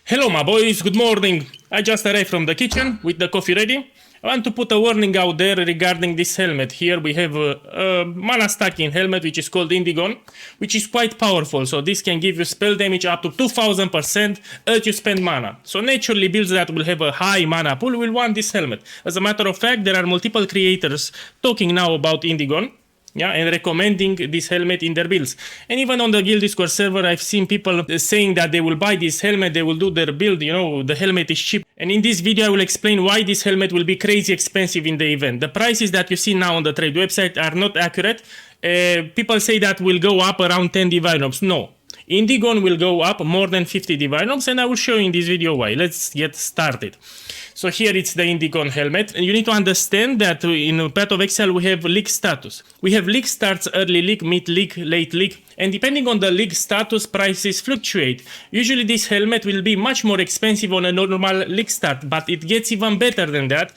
Hello my boys, good morning. I just arrived from the kitchen with the coffee ready. I want to put a warning out there regarding this helmet. Here we have a mana stacking helmet which is called Indigon, which is quite powerful. So this can give you spell damage up to 2000% as you spend mana. So naturally builds that will have a high mana pool will want this helmet. As a matter of fact, there are multiple creators talking now about Indigon. Yeah, and recommending this helmet in their builds. And even on the Guild Discord server, I've seen people saying that they will buy this helmet, they will do their build, you know, the helmet is cheap. And in this video, I will explain why this helmet will be crazy expensive in the event. The prices that you see now on the trade website are not accurate. People say that will go up around 10 divine orbs. No. Indigon will go up more than 50 divine orbs, and I will show you in this video why. Let's get started. So here it's the Indigon helmet, and you need to understand that in Path of Exile we have league status. We have league starts, early league, mid league, late league, and depending on the league status, prices fluctuate. Usually this helmet will be much more expensive on a normal league start, but it gets even better than that.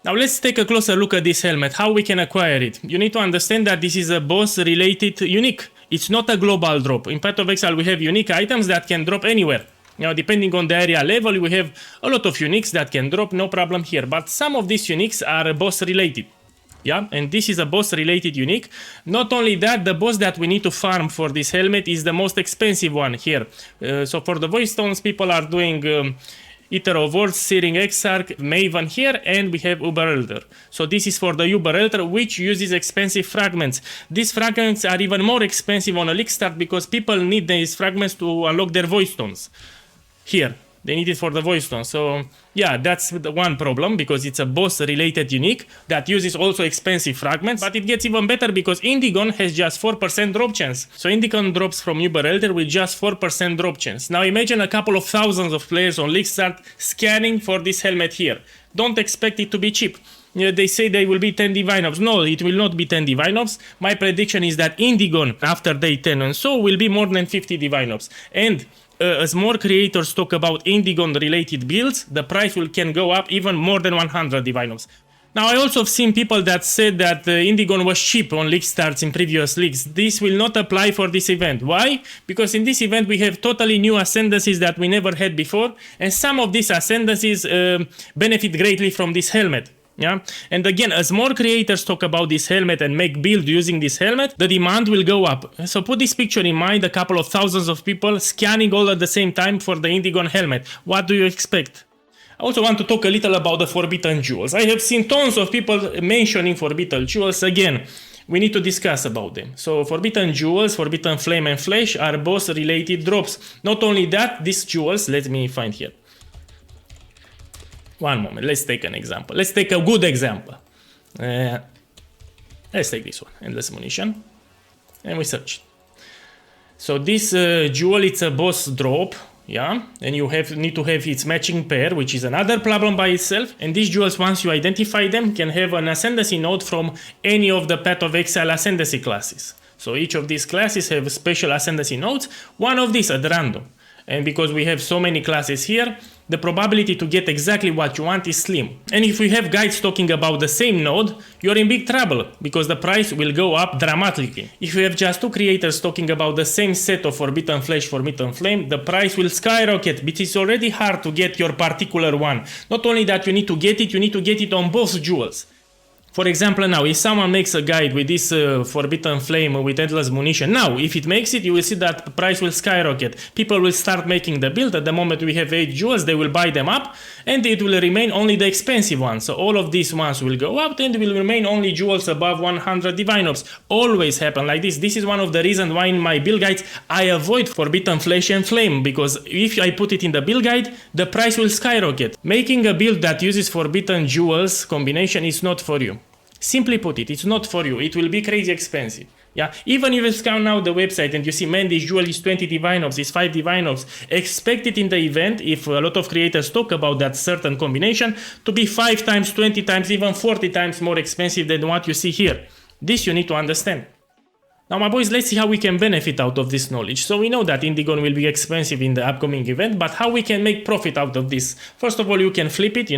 Now let's take a closer look at this helmet, how we can acquire it. You need to understand that this is a boss related unique. It's not a global drop. In Path of Exile we have unique items that can drop anywhere. Now, depending on the area level, we have a lot of uniques that can drop, no problem here. But some of these uniques are boss related. Yeah, and this is a boss related unique. Not only that, the boss that we need to farm for this helmet is the most expensive one here. So for the voice stones, people are doing Eater of Words, Searing Exarch, Maven here, and we have Uber Elder. So this is for the Uber Elder, which uses expensive fragments. These fragments are even more expensive on a league start because people need these fragments to unlock their voice stones. Here, they need it for the voice stone. So yeah, that's the one problem because it's a boss related unique that uses also expensive fragments, but it gets even better because Indigon has just 4% drop chance. So Indigon drops from Uber Elder with just 4% drop chance. Now imagine a couple of thousands of players on league start scanning for this helmet here. Don't expect it to be cheap. You know, they say they will be 10 divine orbs. No, it will not be 10 divine orbs. My prediction is that Indigon after day 10 and so will be more than 50 divine orbs. And as more creators talk about Indigon related builds, the price can go up even more than 100 divine orbs. Now I also have seen people that said that Indigon was cheap on league starts in previous leagues. This will not apply for this event. Why? Because in this event we have totally new ascendancies that we never had before, and some of these ascendancies benefit greatly from this helmet. Yeah, and again, as more creators talk about this helmet and make build using this helmet, the demand will go up. So put this picture in mind, a couple of thousands of people scanning all at the same time for the Indigon helmet. What do you expect? I also want to talk a little about the Forbidden Jewels. I have seen tons of people mentioning Forbidden Jewels. Again, we need to discuss about them. So Forbidden Jewels, Forbidden Flame and Flesh are boss related drops. Not only that, these jewels, let me find here. One moment, let's take an example. Let's take a good example. Let's take this one, Endless Munition, and we search. So this jewel, it's a boss drop, yeah, and you need to have its matching pair, which is another problem by itself. And these jewels, once you identify them, can have an ascendancy node from any of the Path of Exile ascendancy classes. So each of these classes have special ascendancy nodes, one of these at random. And because we have so many classes here, the probability to get exactly what you want is slim. And if we have guides talking about the same node, you're in big trouble because the price will go up dramatically. If you have just two creators talking about the same set of Forbidden Flesh, Forbidden Flame, the price will skyrocket, but it's already hard to get your particular one. Not only that you need to get it on both jewels. For example, now, if someone makes a guide with this Forbidden Flame with Endless Munition, now, if it makes it, you will see that the price will skyrocket. People will start making the build. At the moment we have 8 jewels, they will buy them up, and it will remain only the expensive ones. So all of these ones will go up, and will remain only jewels above 100 divine orbs. Always happen like this. This is one of the reasons why in my build guides I avoid Forbidden Flesh and Flame, because if I put it in the build guide, the price will skyrocket. Making a build that uses Forbidden Jewels combination is not for you. Simply put it, it's not for you. It will be crazy expensive. Yeah, even if you scan now the website and you see, man, this jewel is 20 divine orbs, it's 5 divine orbs, expect it in the event, if a lot of creators talk about that certain combination, to be 5 times, 20 times, even 40 times more expensive than what you see here. This you need to understand. Now, my boys, let's see how we can benefit out of this knowledge. So we know that Indigon will be expensive in the upcoming event, but how we can make profit out of this? First of all, you can flip it,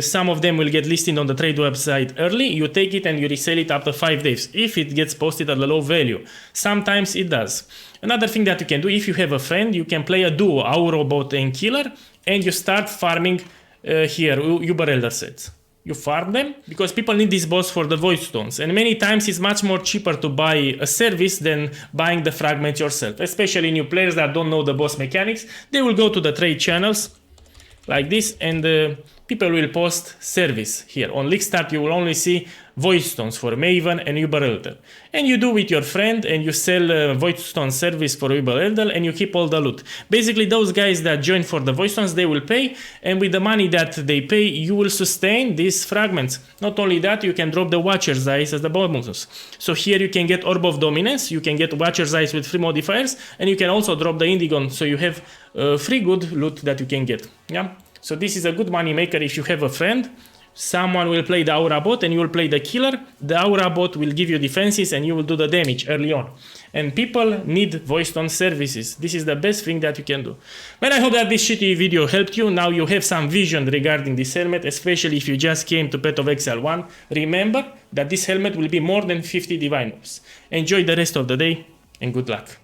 some of them will get listed on the trade website early. You take it and you resell it after 5 days if it gets posted at a low value. Sometimes it does. Another thing that you can do, if you have a friend, you can play a duo, Aurobot and Killer, and you start farming here, Uber Elder sets. You farm them because people need this boss for the void stones, and many times it's much more cheaper to buy a service than buying the fragment yourself, especially new players that don't know the boss mechanics. They will go to the trade channels like this, and people will post service here. On Lickstart you will only see void stones for Maven and Uber Elder, and you do with your friend and you sell void stone service for Uber Elder and you keep all the loot. Basically those guys that join for the void stones, they will pay, and with the money that they pay you will sustain these fragments. Not only that, you can drop the Watcher's Eyes as the bonus. So here you can get Orb of Dominance, you can get Watcher's Eyes with free modifiers, and you can also drop the Indigon, so you have free good loot that you can get. Yeah. So this is a good money maker if you have a friend. Someone will play the Aura bot and you will play the Killer. The Aura bot will give you defenses and you will do the damage early on. And people need voice stone services. This is the best thing that you can do. But I hope that this shitty video helped you. Now you have some vision regarding this helmet, especially if you just came to Path of Exile 1. Remember that this helmet will be more than 50 divine orbs. Enjoy the rest of the day and good luck.